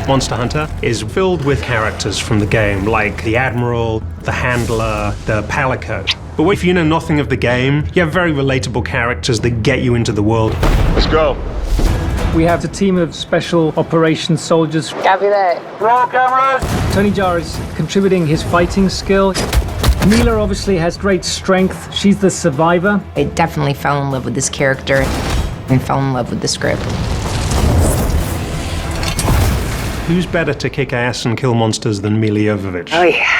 Monster Hunter is filled with characters from the game, like the Admiral, the Handler, the Palico. But if you know nothing of the game, you have very relatable characters that get you into the world. Let's go. We have a team of special operations soldiers. Copy that. Roll cameras. Tony Jaa is contributing his fighting skill. Milla obviously has great strength. She's the survivor. I definitely fell in love with this character and fell in love with the script. Who's better to kick ass and kill monsters than Milla Jovovich? Oh, yeah.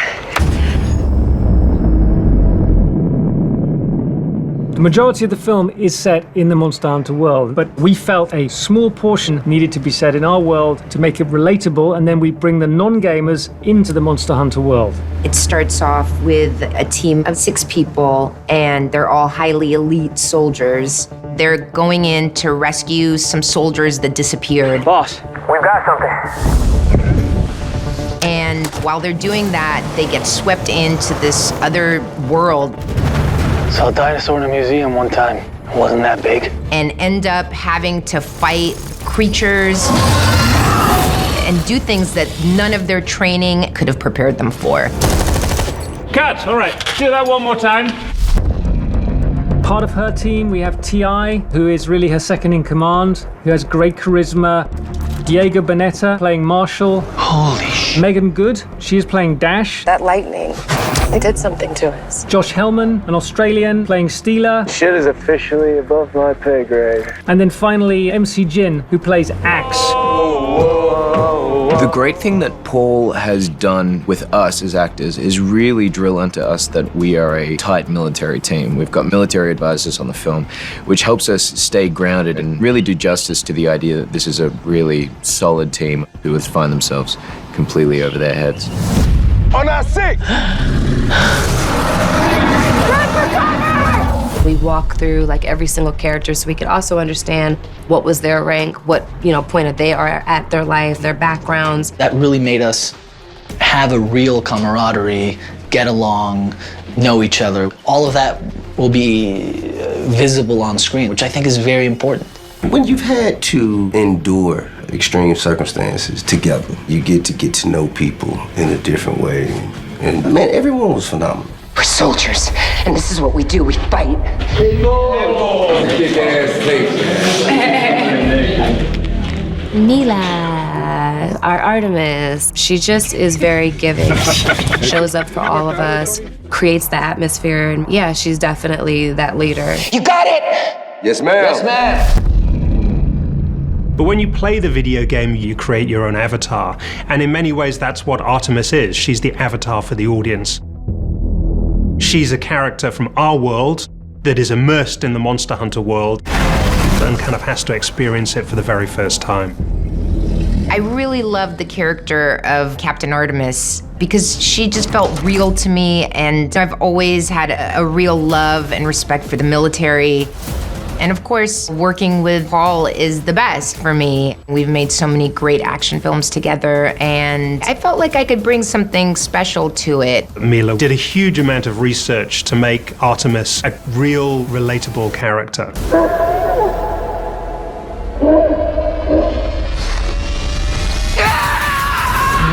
The majority of the film is set in the Monster Hunter world, but we felt a small portion needed to be set in our world to make it relatable, and then we bring the non-gamers into the Monster Hunter world. It starts off with a team of 6 people, and they're all highly elite soldiers. They're going in to rescue some soldiers that disappeared. Boss, we've got something. And while they're doing that, they get swept into this other world. Saw a dinosaur in a museum one time. It wasn't that big. And end up having to fight creatures and do things that none of their training could have prepared them for. Cut. All right. Do that one more time. Part of her team, we have T.I., who is really her second in command, who has great charisma. Diego Boneta playing Marshall. Holy shit. Megan Good, she is playing Dash. That lightning, it did something to us. Josh Hellman, an Australian, playing Steeler. Shit is officially above my pay grade. And then finally, MC Jin, who plays Axe. The great thing that Paul has done with us as actors is really drill into us that we are a tight military team. We've got military advisors on the film, which helps us stay grounded and really do justice to the idea that this is a really solid team who would find themselves completely over their heads. On our 6. We walk through like every single character so we could also understand what was their rank, what, point they are at their life, their backgrounds. That really made us have a real camaraderie, get along, know each other. All of that will be visible on screen, which I think is very important. When you've had to endure extreme circumstances together, you get to know people in a different way. And man, everyone was phenomenal. We're soldiers, and this is what we do, we fight. Milla, our Artemis, she just is very giving. Shows up for all of us, creates the atmosphere, and yeah, she's definitely that leader. You got it! Yes, ma'am. Yes, ma'am. But when you play the video game, you create your own avatar. And in many ways, that's what Artemis is. She's the avatar for the audience. She's a character from our world that is immersed in the Monster Hunter world and kind of has to experience it for the very first time. I really loved the character of Captain Artemis because she just felt real to me, and I've always had a real love and respect for the military. And of course, working with Paul is the best for me. We've made so many great action films together, and I felt like I could bring something special to it. Milla did a huge amount of research to make Artemis a real, relatable character.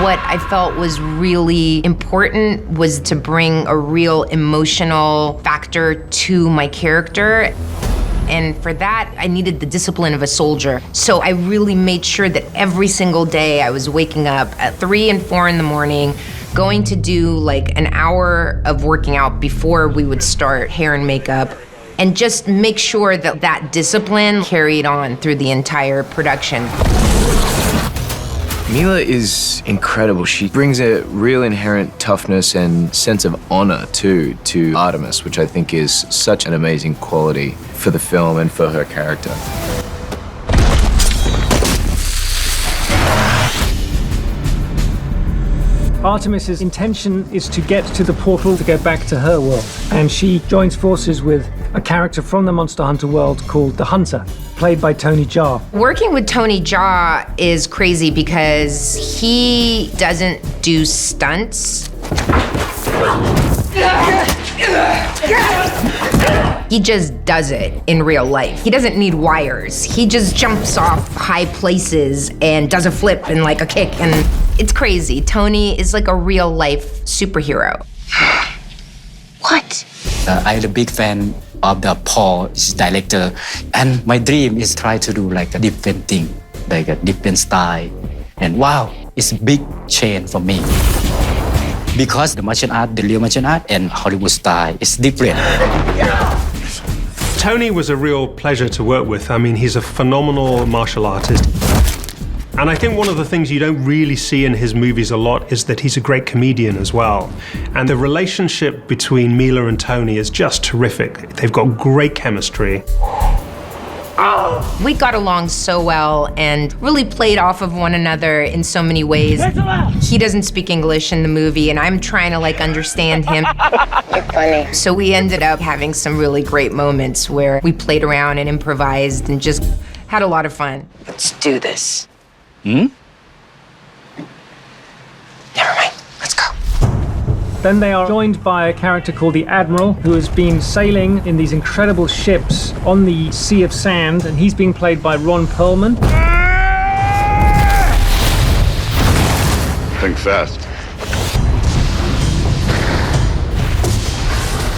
What I felt was really important was to bring a real emotional factor to my character. And for that, I needed the discipline of a soldier. So I really made sure that every single day I was waking up at 3 and 4 in the morning, going to do like an hour of working out before we would start hair and makeup, and just make sure that that discipline carried on through the entire production. Milla is incredible. She brings a real inherent toughness and sense of honor to Artemis, which I think is such an amazing quality for the film and for her character. Artemis's intention is to get to the portal to go back to her world, and she joins forces with a character from the Monster Hunter world called the Hunter, played by Tony Jaa. Working with Tony Jaa is crazy because he doesn't do stunts. He just does it in real life. He doesn't need wires. He just jumps off high places and does a flip and like a kick, and it's crazy. Tony is like a real life superhero. What? I'm a big fan of the Paul, his director, and my dream is try to do like a different thing, like a different style. And wow, it's a big change for me. Because the martial art, the real martial art, and Hollywood style is different. Tony was a real pleasure to work with. I mean, he's a phenomenal martial artist. And I think one of the things you don't really see in his movies a lot is that he's a great comedian as well. And the relationship between Milla and Tony is just terrific. They've got great chemistry. We got along so well and really played off of one another in so many ways. He doesn't speak English in the movie, and I'm trying to like understand him. You're funny. So we ended up having some really great moments where we played around and improvised and just had a lot of fun. Let's do this. Never mind. Let's go. Then they are joined by a character called the Admiral, who has been sailing in these incredible ships on the Sea of Sand, and he's being played by Ron Perlman. Think fast.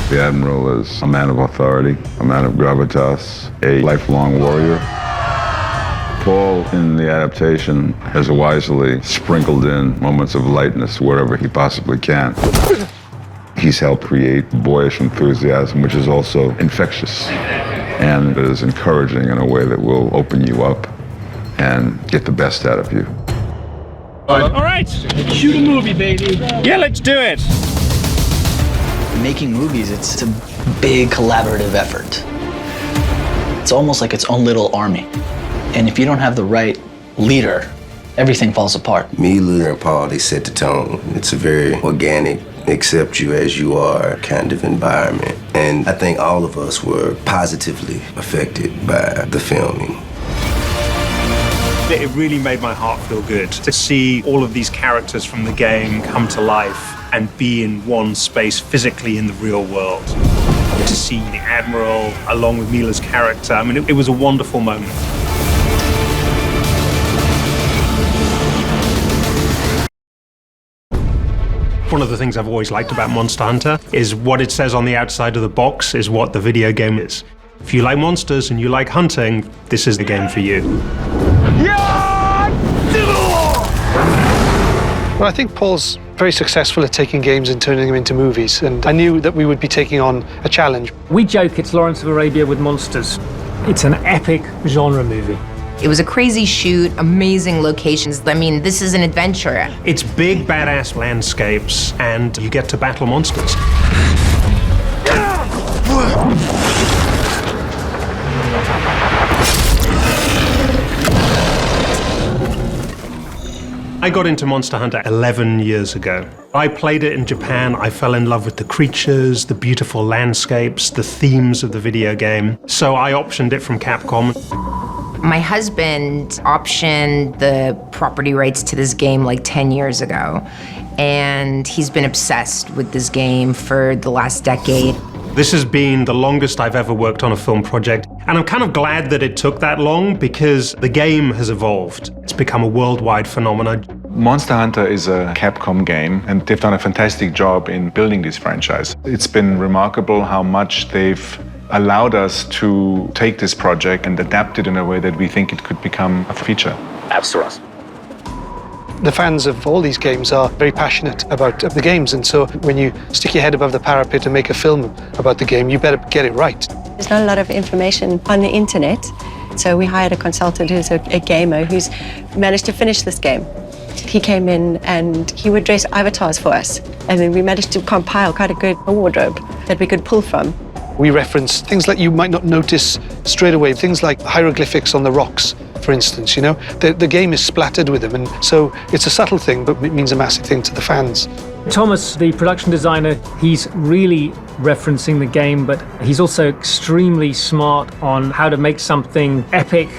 The Admiral is a man of authority, a man of gravitas, a lifelong warrior. Paul, in the adaptation, has wisely sprinkled in moments of lightness wherever he possibly can. He's helped create boyish enthusiasm, which is also infectious and is encouraging in a way that will open you up and get the best out of you. All right, shoot a movie, baby. Yeah, let's do it. Making movies, it's a big collaborative effort. It's almost like its own little army. And if you don't have the right leader, everything falls apart. Milla and Paul, they set the tone. It's a very organic, accept you as you are kind of environment. And I think all of us were positively affected by the filming. It really made my heart feel good to see all of these characters from the game come to life and be in one space physically in the real world. To see the Admiral along with Milla's character, I mean, it was a wonderful moment. One of the things I've always liked about Monster Hunter is what it says on the outside of the box is what the video game is. If you like monsters and you like hunting, this is the game for you. Well, I think Paul's very successful at taking games and turning them into movies, and I knew that we would be taking on a challenge. We joke it's Lawrence of Arabia with monsters. It's an epic genre movie. It was a crazy shoot, amazing locations. I mean, this is an adventure. It's big, badass landscapes, and you get to battle monsters. I got into Monster Hunter 11 years ago. I played it in Japan. I fell in love with the creatures, the beautiful landscapes, the themes of the video game. So I optioned it from Capcom. My husband optioned the property rights to this game like 10 years ago, and he's been obsessed with this game for the last decade. This has been the longest I've ever worked on a film project, and I'm kind of glad that it took that long because the game has evolved. It's become a worldwide phenomenon. Monster Hunter is a Capcom game, and they've done a fantastic job in building this franchise. It's been remarkable how much they've allowed us to take this project and adapt it in a way that we think it could become a feature. Avcısı. The fans of all these games are very passionate about the games, and so when you stick your head above the parapet and make a film about the game, you better get it right. There's not a lot of information on the internet, so we hired a consultant who's a gamer who's managed to finish this game. He came in and he would dress avatars for us, and then we managed to compile quite a good wardrobe that we could pull from. We reference things that you might not notice straight away, things like hieroglyphics on the rocks, for instance, you know? The game is splattered with them, and so it's a subtle thing, but it means a massive thing to the fans. Thomas, the production designer, he's really referencing the game, but he's also extremely smart on how to make something epic.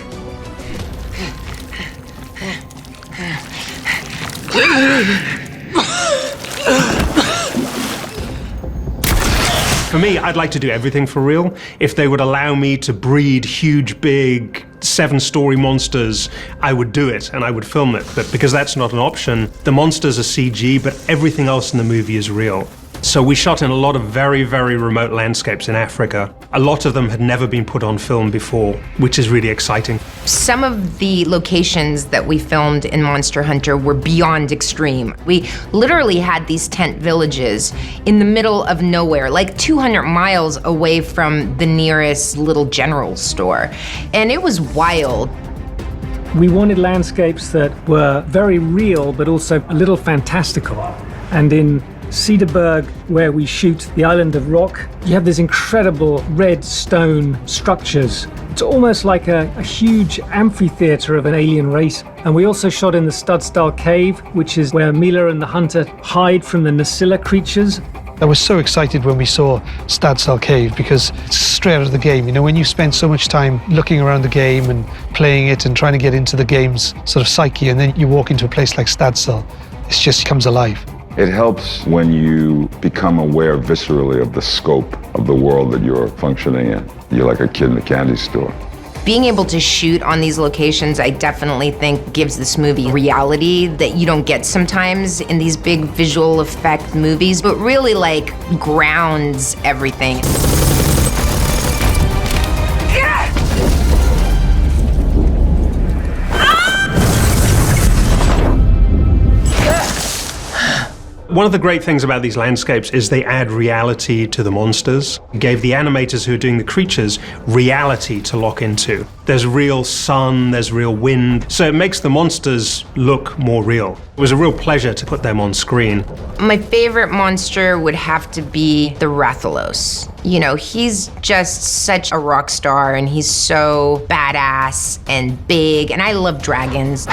For me, I'd like to do everything for real. If they would allow me to breed huge, big, 7-story monsters, I would do it and I would film it. But because that's not an option, the monsters are CG, but everything else in the movie is real. So we shot in a lot of very, very remote landscapes in Africa. A lot of them had never been put on film before, which is really exciting. Some of the locations that we filmed in Monster Hunter were beyond extreme. We literally had these tent villages in the middle of nowhere, like 200 miles away from the nearest little general store. And it was wild. We wanted landscapes that were very real, but also a little fantastical. And in Cedarburg, where we shoot the Island of Rock, you have these incredible red stone structures. It's almost like a huge amphitheater of an alien race. And we also shot in the Studstyle Cave, which is where Milla and the hunter hide from the Nasilla creatures. I was so excited when we saw Studstyle Cave because it's straight out of the game. You know, when you spend so much time looking around the game and playing it and trying to get into the game's sort of psyche, and then you walk into a place like Studstyle, it just comes alive. It helps when you become aware viscerally of the scope of the world that you're functioning in. You're like a kid in a candy store. Being able to shoot on these locations, I definitely think gives this movie reality that you don't get sometimes in these big visual effect movies, but really like grounds everything. One of the great things about these landscapes is they add reality to the monsters. It gave the animators who are doing the creatures reality to lock into. There's real sun, there's real wind, so it makes the monsters look more real. It was a real pleasure to put them on screen. My favorite monster would have to be the Rathalos. You know, he's just such a rock star and he's so badass and big, and I love dragons.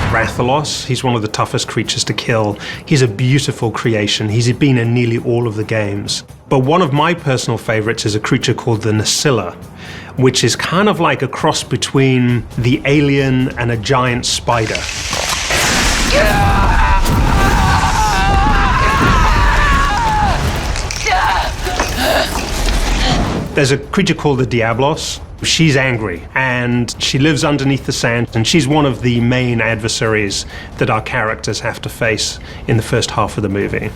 Rathalos, he's one of the toughest creatures to kill. He's a beautiful creation. He's been in nearly all of the games. But one of my personal favorites is a creature called the Nasilla, which is kind of like a cross between the alien and a giant spider. There's a creature called the Diablos. She's angry, and she lives underneath the sand, and she's one of the main adversaries that our characters have to face in the first half of the movie.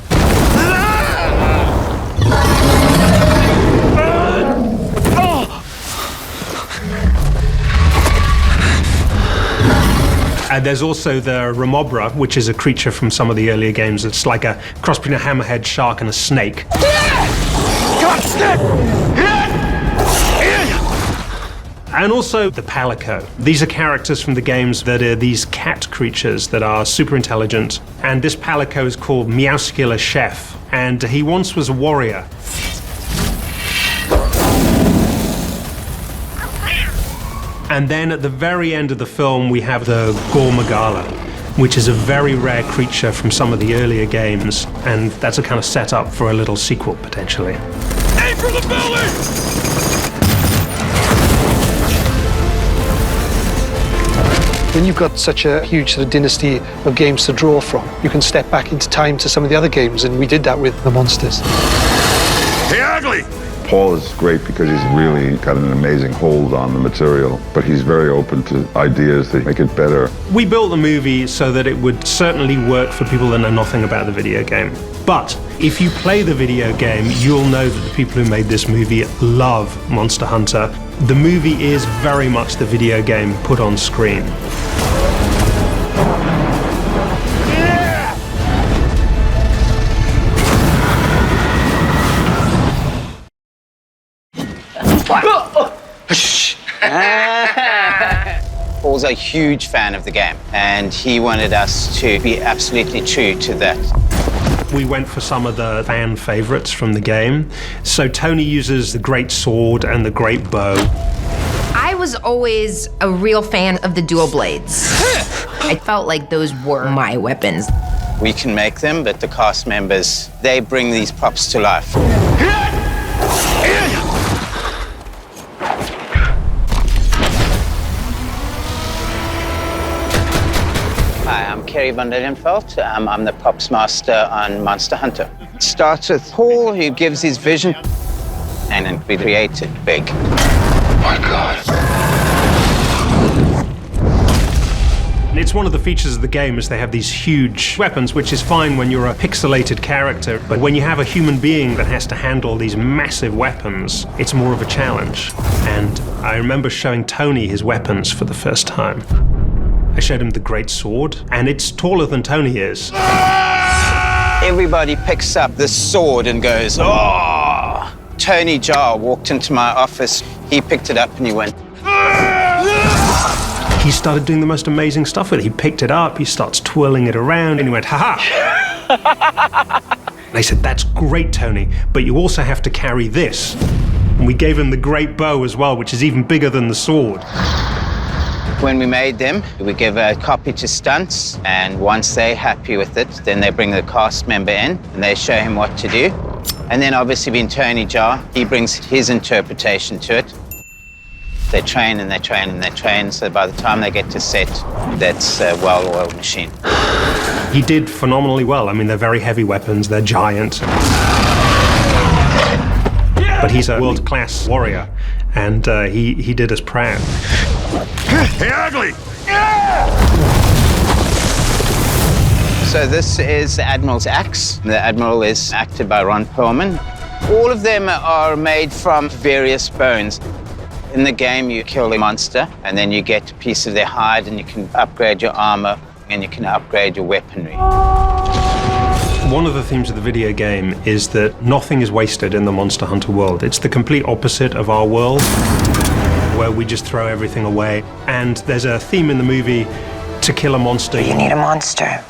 And there's also the Remobra, which is a creature from some of the earlier games. It's like a cross between a hammerhead shark and a snake. And also the Palico. These are characters from the games that are these cat creatures that are super intelligent. And this Palico is called Meowscular Chef, and he once was a warrior. And then at the very end of the film, we have the Gormagala, which is a very rare creature from some of the earlier games, and that's a kind of setup for a little sequel, potentially. Aim for the belly! When you've got such a huge sort of dynasty of games to draw from, you can step back into time to some of the other games, and we did that with the monsters. Hey, ugly! Paul is great because he's really got an amazing hold on the material, but he's very open to ideas that make it better. We built the movie so that it would certainly work for people that know nothing about the video game. But if you play the video game, you'll know that the people who made this movie love Monster Hunter. The movie is very much the video game put on screen. Paul's a huge fan of the game, and he wanted us to be absolutely true to that. We went for some of the fan favorites from the game. So Tony uses the great sword and the great bow. I was always a real fan of the dual blades. I felt like those were my weapons. We can make them, but the cast members, they bring these props to life. Hi, I'm Kerry van der Linfeld. I'm the props master on Monster Hunter. Starts with Paul, who gives his vision, and then we create it big. Oh my God. It's one of the features of the game is they have these huge weapons, which is fine when you're a pixelated character, but when you have a human being that has to handle these massive weapons, it's more of a challenge. And I remember showing Tony his weapons for the first time. I showed him the great sword, and it's taller than Tony is. Everybody picks up this sword and goes, oh! Tony Jaa walked into my office, he picked it up and he went, He started doing the most amazing stuff with it. He picked it up, he starts twirling it around, and he went, ha-ha! And I said, that's great, Tony, but you also have to carry this. And we gave him the great bow as well, which is even bigger than the sword. When we made them, we give a copy to Stunts, and once they're happy with it, then they bring the cast member in, and they show him what to do. And then obviously being Tony Jaa, he brings his interpretation to it. They train and they train and they train, so by the time they get to set, that's a well-oiled machine. He did phenomenally well. I mean, they're very heavy weapons, they're giant. But he's a world-class warrior, and he did us proud. Hey, ugly! So this is the Admiral's axe. The Admiral is acted by Ron Perlman. All of them are made from various bones. In the game, you kill a monster, and then you get a piece of their hide, and you can upgrade your armor, and you can upgrade your weaponry. One of the themes of the video game is that nothing is wasted in the Monster Hunter world. It's the complete opposite of our world, where we just throw everything away. And there's a theme in the movie, to kill a monster, You need a monster.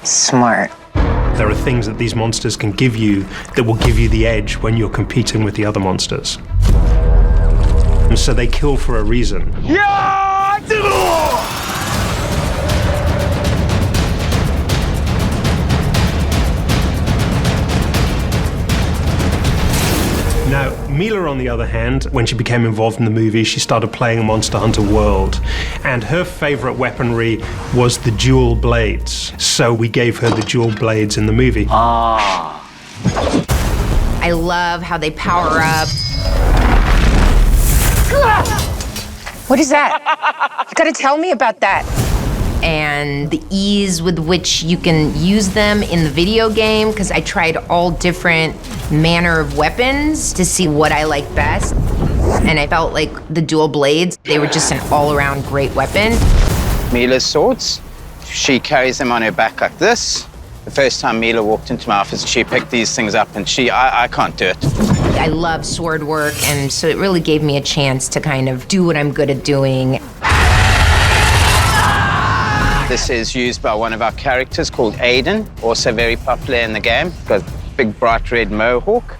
Smart. There are things that these monsters can give you that will give you the edge when you're competing with the other monsters. And so they kill for a reason. Now, Milla, on the other hand, when she became involved in the movie, she started playing Monster Hunter World. And her favorite weaponry was the dual blades. So we gave her the dual blades in the movie. I love how they power up. What is that? You gotta tell me about that. And the ease with which you can use them in the video game, because I tried all different manner of weapons to see what I like best. And I felt like the dual blades, they were just an all-around great weapon. Milla's swords, she carries them on her back like this. The first time Milla walked into my office, she picked these things up, and I can't do it. I love sword work, and so it really gave me a chance to kind of do what I'm good at doing. This is used by one of our characters called Aiden, also very popular in the game. Got a big bright red mohawk.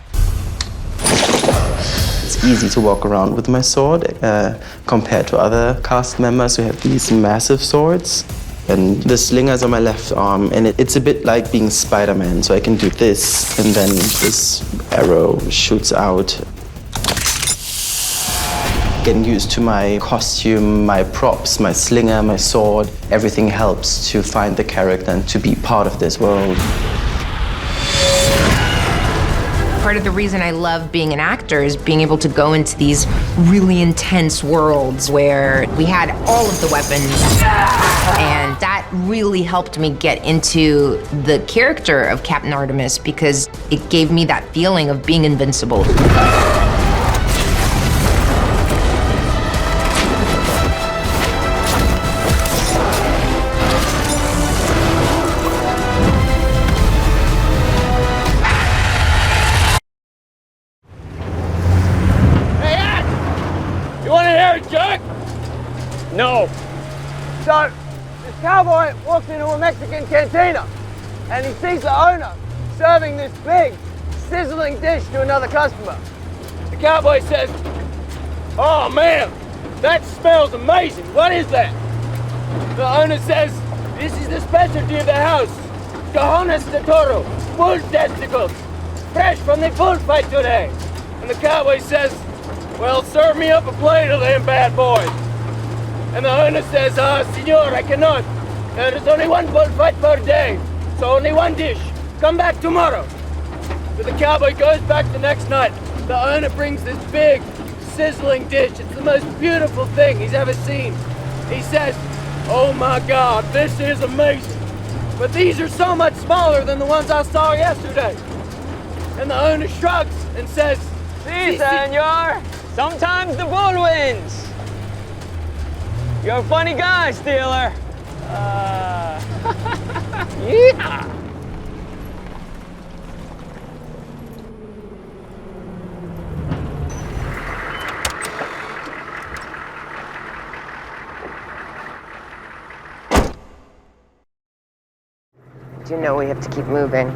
It's easy to walk around with my sword compared to other cast members who have these massive swords. And the slinger's on my left arm, and it's a bit like being Spider-Man, so I can do this, and then this arrow shoots out. Getting used to my costume, my props, my slinger, my sword, everything helps to find the character and to be part of this world. Part of the reason I love being an actor is being able to go into these really intense worlds where we had all of the weapons, and that really helped me get into the character of Captain Artemis because it gave me that feeling of being invincible. No. So, this cowboy walks into a Mexican cantina and he sees the owner serving this big, sizzling dish to another customer. The cowboy says, "Oh man, that smells amazing. What is that?" The owner says, "This is the specialty of the house. Cojones de toro, bull testicles, fresh from the bullfight today." And the cowboy says, "Well, serve me up a plate of them bad boys." And the owner says, "Senor, I cannot. There is only one bullfight per day, so only one dish. Come back tomorrow." So the cowboy goes back the next night. The owner brings this big, sizzling dish. It's the most beautiful thing he's ever seen. He says, "Oh my God, this is amazing. But these are so much smaller than the ones I saw yesterday." And the owner shrugs and says, "Si, senor. Sometimes the bull wins. You're a funny guy, Steeler." Yeah. You know we have to keep moving.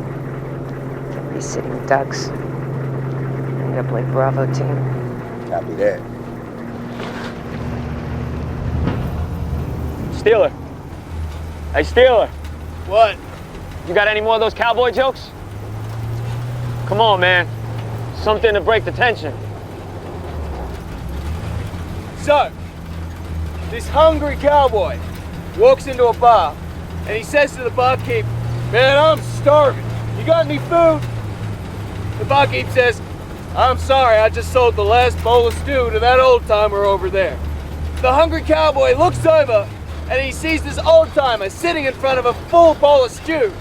Can't be sitting ducks. End up like Bravo team. Copy that. Steeler. Hey, Steeler. What? You got any more of those cowboy jokes? Come on, man. Something to break the tension. So, this hungry cowboy walks into a bar and he says to the barkeep, "Man, I'm starving. You got any food?" The barkeep says, "I'm sorry, I just sold the last bowl of stew to that old timer over there." The hungry cowboy looks over and he sees this old timer sitting in front of a full bowl of stew.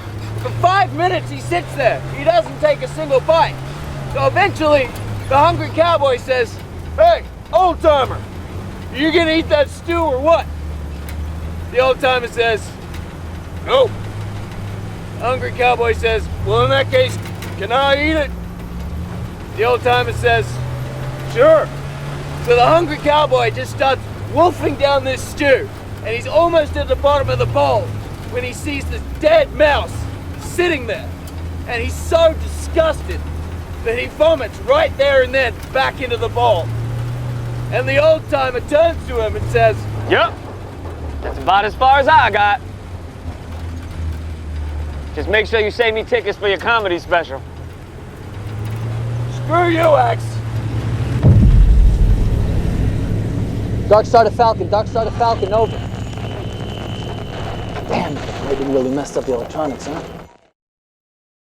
For 5 minutes he sits there. He doesn't take a single bite. So eventually, the hungry cowboy says, "Hey, old timer, you gonna eat that stew or what?" The old timer says, "Nope." The hungry cowboy says, "Well, in that case, can I eat it?" The old timer says, "Sure." So the hungry cowboy just starts wolfing down this stew, and he's almost at the bottom of the bowl when he sees this dead mouse sitting there. And he's so disgusted that he vomits right there and then back into the bowl. And the old timer turns to him and says, "Yep, that's about as far as I got. Just make sure you save me tickets for your comedy special." "Screw you, Axe." Dark Star to Falcon, Dark Star to Falcon, over. Damn, maybe really messed up the electronics, huh?